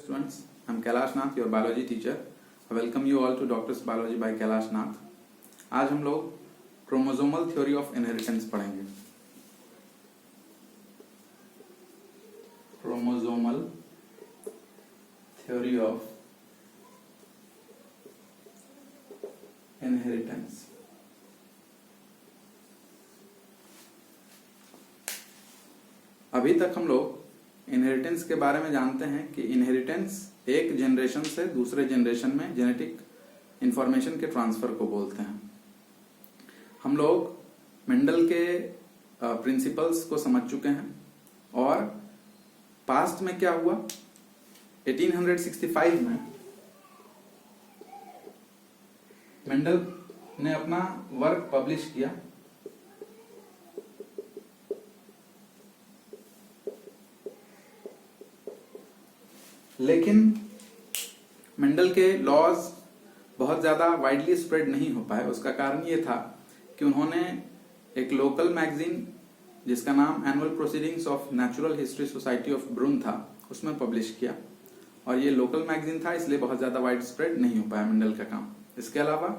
students, I'm Kailash Nath, your biology teacher. I welcome you all to Doctor's Biology by Kailash Nath. आज हम लोग chromosomal theory of inheritance पढ़ेंगे। Chromosomal theory of inheritance. अभी तक हम लोग inheritance के बारे में जानते हैं कि इनहेरिटेंस एक जनरेशन से दूसरे जनरेशन में जेनेटिक इंफॉर्मेशन के ट्रांसफर को बोलते हैं। हम लोग मेंडल के प्रिंसिपल्स को समझ चुके हैं और पास्ट में क्या हुआ, 1865 में मेंडल ने अपना वर्क पब्लिश किया। लेकिन मेंडल के लॉज बहुत ज्यादा वाइडली स्प्रेड नहीं हो पाए। उसका कारण ये था कि उन्होंने एक लोकल मैगजीन जिसका नाम annual proceedings of natural history society of Brunn था, उसमें पब्लिश किया और ये लोकल मैगजीन था, इसलिए बहुत ज्यादा वाइड स्प्रेड नहीं हो पाया मेंडल का काम। इसके अलावा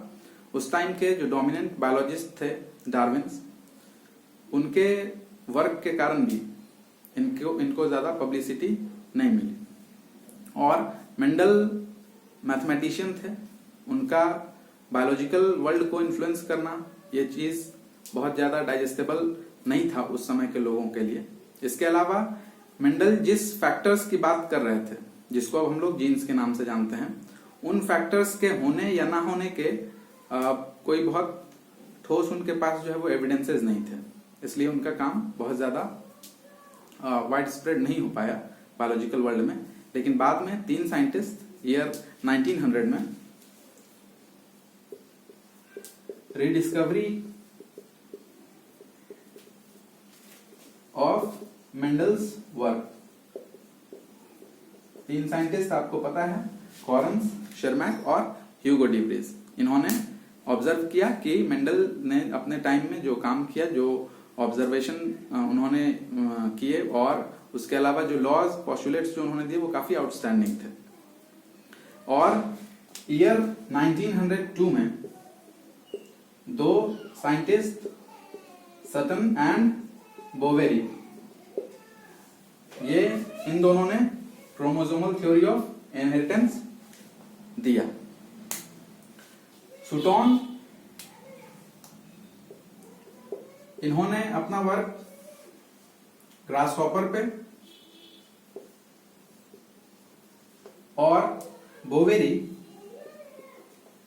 उस टाइम के जो डोमिनेंट बायोलॉजिस्ट थे डार्विन्स, उनके वर्क के कारण भी इनको ज्यादा पब्लिसिटी नहीं मिली। और मेंडल मैथमेटिशियन थे, उनका बायोलॉजिकल वर्ल्ड को इन्फ्लुएंस करना ये चीज बहुत ज्यादा डाइजेस्टेबल नहीं था उस समय के लोगों के लिए। इसके अलावा मेंडल जिस फैक्टर्स की बात कर रहे थे, जिसको अब हम लोग जीन्स के नाम से जानते हैं, उन फैक्टर्स के होने या ना होने के कोई बहुत ठोस उनके पास जो है वो एविडेंसेस नहीं थे, इसलिए उनका काम बहुत ज्यादा वाइड स्प्रेड नहीं हो पाया बायोलॉजिकल वर्ल्ड में। लेकिन बाद में तीन साइंटिस्ट ईयर 1900 में रीडिस्कवरी ऑफ मेंडल्स वर्क, तीन साइंटिस्ट आपको पता है, कॉरन्स, शेरमैक और ह्यूगो डी व्रीज। इन्होंने ऑब्जर्व किया कि मेंडल ने अपने टाइम में जो काम किया, जो ऑब्जर्वेशन उन्होंने किए और उसके अलावा जो लॉज पोस्टुलेट्स जो उन्होंने दिए वो काफी आउटस्टैंडिंग थे। और ईयर 1902 में दो साइंटिस्ट सटन एंड बोवेरी, ये इन दोनों ने क्रोमोसोमल थ्योरी ऑफ इनहेरिटेंस दिया। सुटॉन, इन्होंने अपना वर्क ग्रासहॉपर पे और बोवेरी,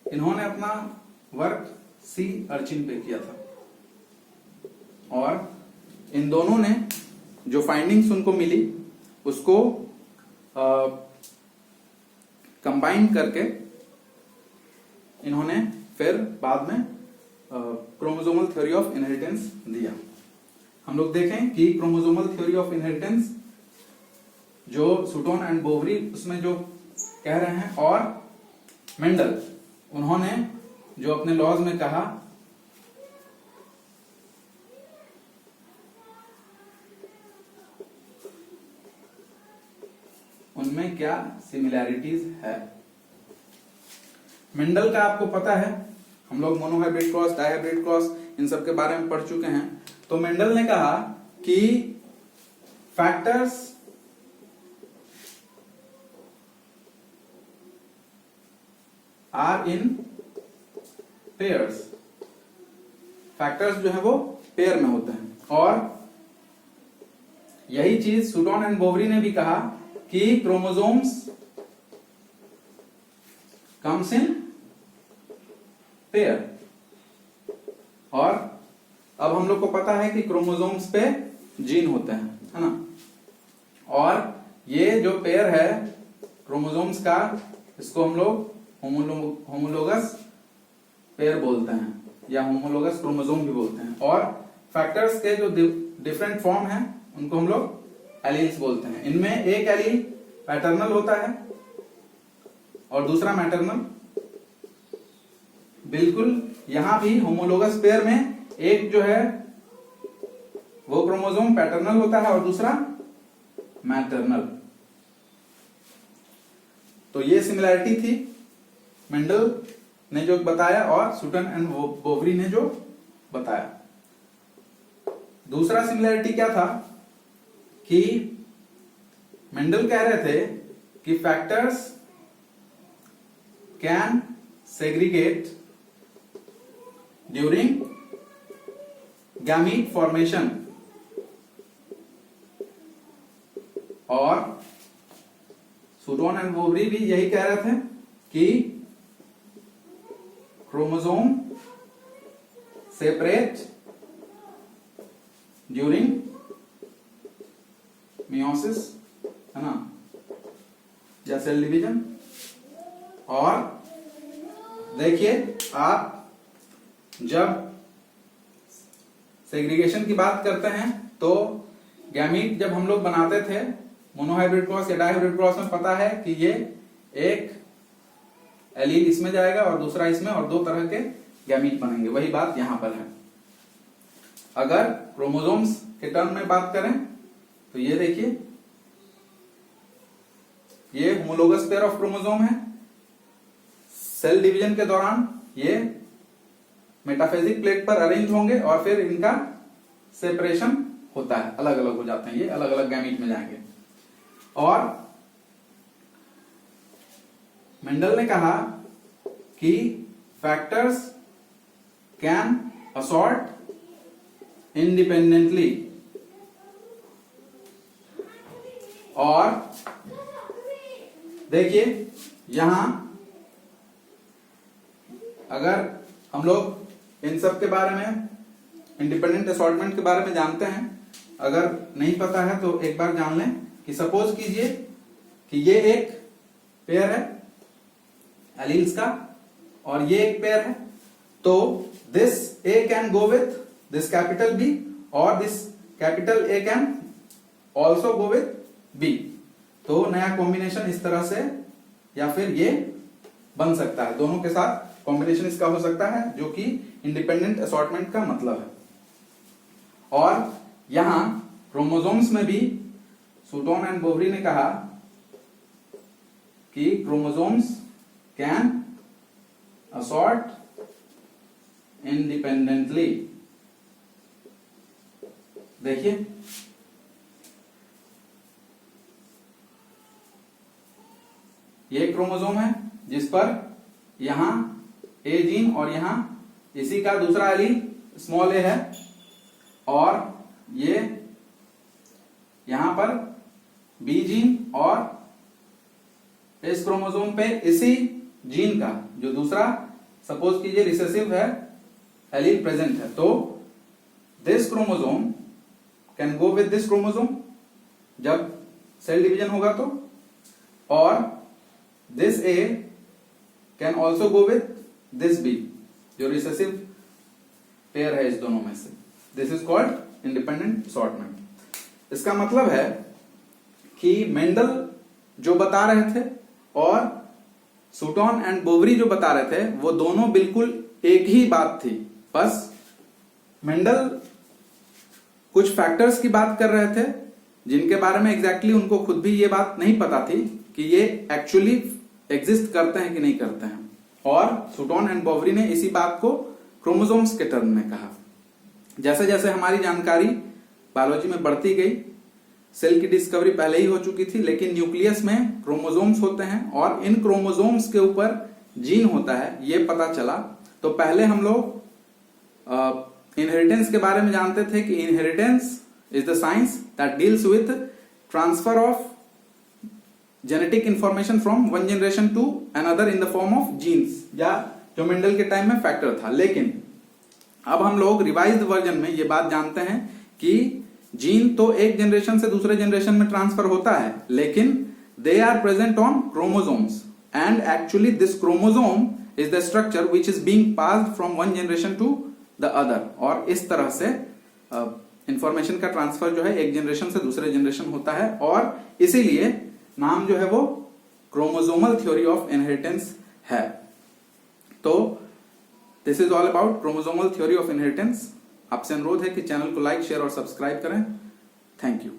इन्होंने अपना वर्क सी अर्चिन पे किया था। और इन दोनों ने जो फाइंडिंग्स उनको मिली उसको कंबाइन करके इन्होंने फिर बाद में क्रोमोसोमल थ्योरी ऑफ इनहेरिटेंस दिया। हम लोग देखें कि क्रोमोसोमल थ्योरी ऑफ इनहेरिटेंस जो सुटोन एंड बोवेरी उसमें जो कह रहे हैं, और मेंडल उन्होंने जो अपने लॉज में कहा, उनमें क्या सिमिलैरिटीज है। मेंडल का आपको पता है, हम लोग monohybrid cross, dihybrid cross in सब के बारे में पढ़ चुके हैं। तो मेंडल ने कहा कि factors are in pairs, factors जो है वो पेयर में होते हैं। और यही चीज सुटॉन एंड बोवेरी ने भी कहा कि क्रोमोसोम्स कम्स इन पेयर। और अब हम लोग को पता है कि क्रोमोसोम्स पे जीन होते हैं, है ना। और ये जो पेयर है क्रोमोसोम्स का, इसको हम लोग होमोलोगस पेयर बोलते हैं या होमोलोगस क्रोमोसोम भी बोलते हैं। और फैक्टर्स के जो डिफरेंट फॉर्म हैं उनको हम लोग एलील्स बोलते हैं। इनमें एक एलील पैटर्नल होता है और दूसरा मैटरनल। बिल्कुल यहां भी होमोलोगस पेयर में एक जो है वो क्रोमोसोम पैटर्नल होता है और दूसरा मैटरनल। तो ये सिमिलैरिटी थी मेंडल ने जो बताया और सूटन एंड बोवरी ने जो बताया। दूसरा सिमिलैरिटी क्या था कि मेंडल कह रहे थे कि factors can segregate during gamete formation, और सूटन एंड बोवरी भी यही कह रहे थे कि क्रोमोसोम सेपरेट ड्यूरिंग मियोसिस, है ना, या सेल डिवीजन। और देखिए, आप जब सेग्रीगेशन की बात करते हैं तो गैमीट जब हम लोग बनाते थे मोनोहाइब्रिड क्रॉस या डाइहाइब्रिड क्रॉस में, पता है कि ये एक एलील इसमें जाएगा और दूसरा इसमें, और दो तरह के गैमीट बनेंगे। वही बात यहां पर है। अगर क्रोमोसोम्स के टर्म में बात करें तो ये देखिए, ये होमोलोगस पेयर ऑफ क्रोमोसोम है। सेल डिवीजन के दौरान ये मेटाफेजिक प्लेट पर अरेंज होंगे और फिर इनका सेपरेशन होता है, अलग अलग हो जाते हैं, ये अलग अलग गैमीट में जाएंगे। और मेंडल ने कहा कि फैक्टर्स कैन असॉर्ट इंडिपेंडेंटली, और देखिए यहां अगर हम लोग इन सब के बारे में, इंडिपेंडेंट असॉर्टमेंट के बारे में जानते हैं, अगर नहीं पता है तो एक बार जान लें कि सपोज कीजिए कि ये एक पेयर है एलील्स का और ये एक पेयर है, तो this A can go with this capital B और this capital A can also go with B. तो नया कॉम्बिनेशन इस तरह से, या फिर ये बन सकता है, दोनों के साथ कॉम्बिनेशन इसका हो सकता है, जो कि इंडिपेंडेंट असॉर्टमेंट का मतलब है। और यहां क्रोमोसोम्स में भी सूटन एंड बोवरी ने कहा कि क्रोमोसोम्स कैन असॉर्ट इंडिपेंडेंटली। देखिए ये क्रोमोसोम है जिस पर यहां ए जीन और यहां इसी का दूसरा एलील स्मॉल ए है, और ये यहां पर बी जीन, और इस क्रोमोसोम पे इसी जीन का जो दूसरा सपोज कीजिए रिसेसिव है एलील प्रेजेंट है, तो this chromosome can go with this chromosome जब सेल डिवीजन होगा तो, और this A can also go with this B, जो रिसेसिव पेयर है इस दोनों में से। This is called independent assortment. इसका मतलब है कि मेंडल जो बता रहे थे और सूटन एंड बोवरी जो बता रहे थे वो दोनों बिल्कुल एक ही बात थी, बस मेंडल कुछ फैक्टर्स की बात कर रहे थे जिनके बारे में एग्जैक्टली उनको खुद भी ये बात नहीं पता थी कि ये एक्चुअली एग्जिस्ट करते हैं कि नहीं करते हैं, और सूटन एंड बोवरी ने इसी बात को क्रोमोसोम्स के टर्म में कहा। जैसे जैसे हमारी जानकारी बायोलॉजी में बढ़ती गई, सेल की डिस्कवरी पहले ही हो चुकी थी, लेकिन न्यूक्लियस में क्रोमोसोम्स होते हैं और इन क्रोमोसोम्स के ऊपर जीन होता है, ये पता चला। तो पहले हम लोग इनहेरिटेंस के बारे में जानते थे कि inheritance is the science that deals with transfer of genetic information from one generation to another in the form of genes, या जो मेंडल के टाइम में फैक्टर था। लेकिन अब हम लोग रिवाइज्ड वर्जन में ये बात जानते हैं कि जीन तो एक जनरेशन से दूसरे जनरेशन में ट्रांसफर होता है, लेकिन they are present on chromosomes, and actually this chromosome is the structure which is being passed from one generation to the other. और इस तरह से इंफॉर्मेशन का ट्रांसफर जो है एक जनरेशन से दूसरे जनरेशन होता है, और इसीलिए नाम जो है वो क्रोमोसोमल थ्योरी ऑफ इनहेरिटेंस है। तो this is all about chromosomal theory of inheritance. आपसे अनुरोध है कि चैनल को लाइक, शेयर और सब्सक्राइब करें। Thank you.